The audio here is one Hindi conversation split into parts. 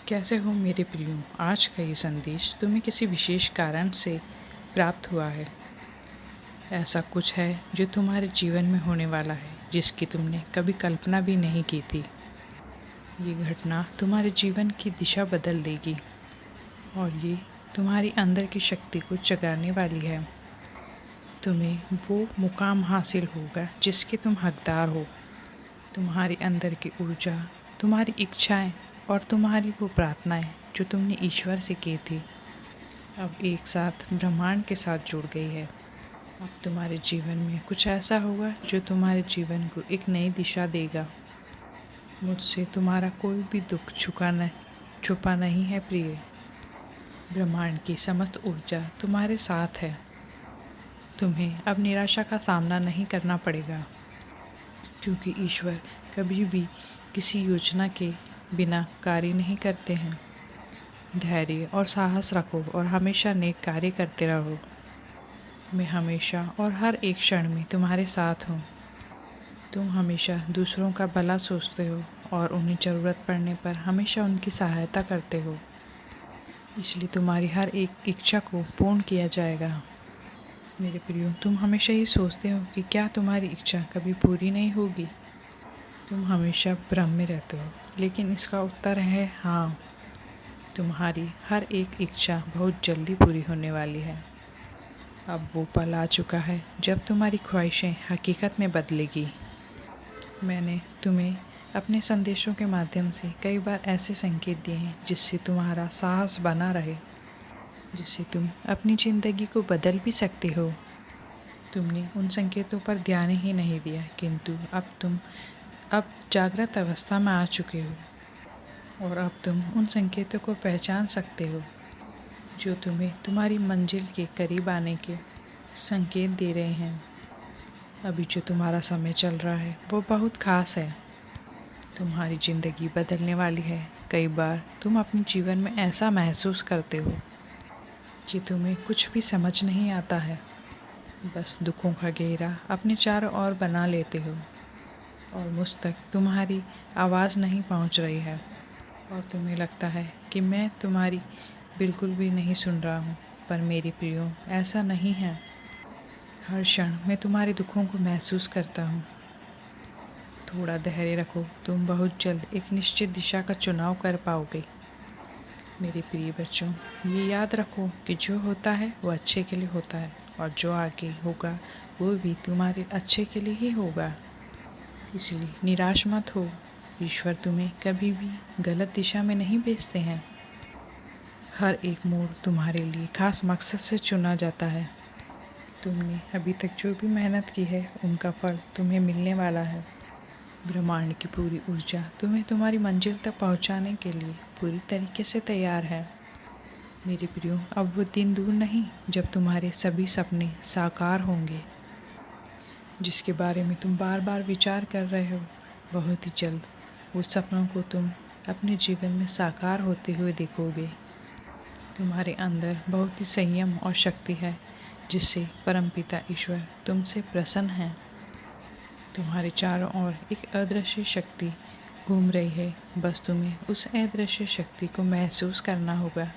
कैसे हो मेरे प्रियो। आज का ये संदेश तुम्हें किसी विशेष कारण से प्राप्त हुआ है। ऐसा कुछ है जो तुम्हारे जीवन में होने वाला है, जिसकी तुमने कभी कल्पना भी नहीं की थी। ये घटना तुम्हारे जीवन की दिशा बदल देगी और ये तुम्हारी अंदर की शक्ति को जगाने वाली है। तुम्हें वो मुकाम हासिल होगा जिसके तुम हकदार हो। तुम्हारे अंदर की ऊर्जा, तुम्हारी इच्छाएं और तुम्हारी वो प्रार्थनाएं जो तुमने ईश्वर से की थी, अब एक साथ ब्रह्मांड के साथ जुड़ गई है। अब तुम्हारे जीवन में कुछ ऐसा होगा जो तुम्हारे जीवन को एक नई दिशा देगा। मुझसे तुम्हारा कोई भी दुख छुपा नहीं है प्रिय। ब्रह्मांड की समस्त ऊर्जा तुम्हारे साथ है। तुम्हें अब निराशा का सामना नहीं करना पड़ेगा, क्योंकि ईश्वर कभी भी किसी योजना के बिना कार्य नहीं करते हैं। धैर्य और साहस रखो और हमेशा नेक कार्य करते रहो। मैं हमेशा और हर एक क्षण में तुम्हारे साथ हूँ। तुम हमेशा दूसरों का भला सोचते हो और उन्हें ज़रूरत पड़ने पर हमेशा उनकी सहायता करते हो, इसलिए तुम्हारी हर एक इच्छा को पूर्ण किया जाएगा। मेरे प्रियो, तुम हमेशा ये सोचते हो कि क्या तुम्हारी इच्छा कभी पूरी नहीं होगी। तुम हमेशा भ्रम में रहते हो, लेकिन इसका उत्तर है हाँ। तुम्हारी हर एक इच्छा बहुत जल्दी पूरी होने वाली है। अब वो पल आ चुका है जब तुम्हारी ख्वाहिशें हकीकत में बदलेगी। मैंने तुम्हें अपने संदेशों के माध्यम से कई बार ऐसे संकेत दिए हैं जिससे तुम्हारा साहस बना रहे, जिससे तुम अपनी ज़िंदगी को बदल भी सकते हो। तुमने उन संकेतों पर ध्यान ही नहीं दिया, किंतु अब जागृत अवस्था में आ चुके हो और अब तुम उन संकेतों को पहचान सकते हो जो तुम्हें तुम्हारी मंजिल के करीब आने के संकेत दे रहे हैं। अभी जो तुम्हारा समय चल रहा है वो बहुत ख़ास है। तुम्हारी ज़िंदगी बदलने वाली है। कई बार तुम अपने जीवन में ऐसा महसूस करते हो कि तुम्हें कुछ भी समझ नहीं आता है, बस दुखों का घेरा अपने चारों ओर बना लेते हो और मुझ तक तुम्हारी आवाज़ नहीं पहुंच रही है और तुम्हें लगता है कि मैं तुम्हारी बिल्कुल भी नहीं सुन रहा हूँ। पर मेरी प्रियो, ऐसा नहीं है। हर क्षण मैं तुम्हारे दुखों को महसूस करता हूँ। थोड़ा धैर्य रखो, तुम बहुत जल्द एक निश्चित दिशा का चुनाव कर पाओगे। मेरे प्रिय बच्चों, ये याद रखो कि जो होता है वो अच्छे के लिए होता है और जो आगे होगा वो भी तुम्हारे अच्छे के लिए ही होगा। इसलिए निराश मत हो। ईश्वर तुम्हें कभी भी गलत दिशा में नहीं भेजते हैं। हर एक मोड़ तुम्हारे लिए खास मकसद से चुना जाता है। तुमने अभी तक जो भी मेहनत की है उनका फल तुम्हें मिलने वाला है। ब्रह्मांड की पूरी ऊर्जा तुम्हें तुम्हारी मंजिल तक पहुंचाने के लिए पूरी तरीके से तैयार है। मेरे प्रियो, अब वो दिन दूर नहीं जब तुम्हारे सभी सपने साकार होंगे, जिसके बारे में तुम बार बार विचार कर रहे हो। बहुत ही जल्द उस सपनों को तुम अपने जीवन में साकार होते हुए देखोगे। तुम्हारे अंदर बहुत ही संयम और शक्ति है, जिससे परमपिता ईश्वर तुमसे प्रसन्न है। तुम्हारे चारों ओर एक अदृश्य शक्ति घूम रही है, बस तुम्हें उस अदृश्य शक्ति को महसूस करना होगा।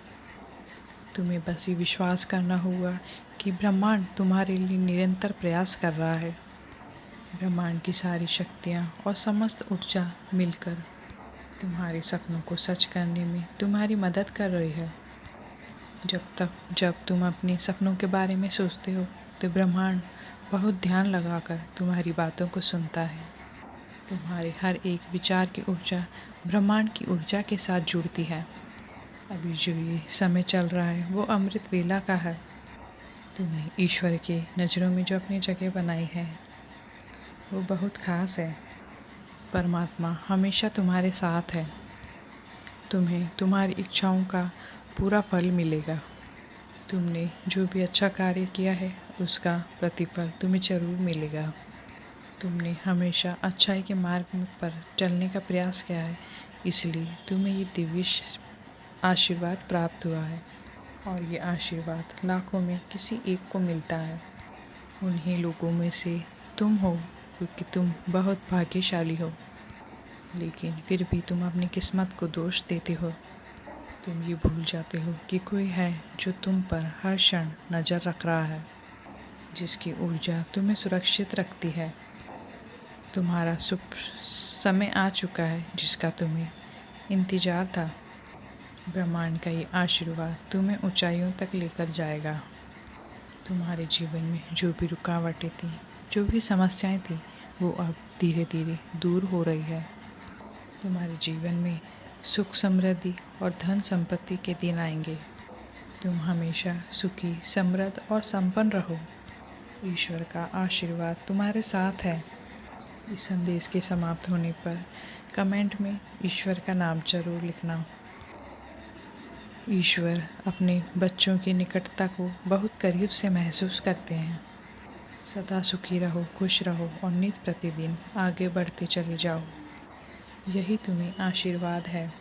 तुम्हें बस ये विश्वास करना होगा कि ब्रह्मांड तुम्हारे लिए निरंतर प्रयास कर रहा है। ब्रह्मांड की सारी शक्तियाँ और समस्त ऊर्जा मिलकर तुम्हारे सपनों को सच करने में तुम्हारी मदद कर रही है। जब तुम अपने सपनों के बारे में सोचते हो तो ब्रह्मांड बहुत ध्यान लगाकर तुम्हारी बातों को सुनता है। तुम्हारे हर एक विचार की ऊर्जा ब्रह्मांड की ऊर्जा के साथ जुड़ती है। अभी जो ये समय चल रहा है वो अमृत वेला का है। तुमने ईश्वर के नज़रों में जो अपनी जगह बनाई है वो बहुत ख़ास है। परमात्मा हमेशा तुम्हारे साथ है। तुम्हें तुम्हारी इच्छाओं का पूरा फल मिलेगा। तुमने जो भी अच्छा कार्य किया है उसका प्रतिफल तुम्हें ज़रूर मिलेगा। तुमने हमेशा अच्छाई के मार्ग पर चलने का प्रयास किया है, इसलिए तुम्हें ये दिव्य आशीर्वाद प्राप्त हुआ है और ये आशीर्वाद लाखों में किसी एक को मिलता है। उन्हीं लोगों में से तुम हो, क्योंकि तुम बहुत भाग्यशाली हो, लेकिन फिर भी तुम अपनी किस्मत को दोष देते हो। तुम ये भूल जाते हो कि कोई है जो तुम पर हर क्षण नज़र रख रहा है, जिसकी ऊर्जा तुम्हें सुरक्षित रखती है। तुम्हारा शुभ समय आ चुका है जिसका तुम्हें इंतज़ार था। ब्रह्मांड का ये आशीर्वाद तुम्हें ऊंचाइयों तक लेकर जाएगा। तुम्हारे जीवन में जो भी रुकावटें थी, जो भी समस्याएं थी, वो अब धीरे धीरे दूर हो रही है। तुम्हारे जीवन में सुख, समृद्धि और धन संपत्ति के दिन आएंगे। तुम हमेशा सुखी, समृद्ध और संपन्न रहो। ईश्वर का आशीर्वाद तुम्हारे साथ है। इस संदेश के समाप्त होने पर कमेंट में ईश्वर का नाम जरूर लिखना। ईश्वर अपने बच्चों की निकटता को बहुत करीब से महसूस करते हैं। सदा सुखी रहो, खुश रहो और नित्य प्रतिदिन आगे बढ़ते चले जाओ। यही तुम्हें आशीर्वाद है।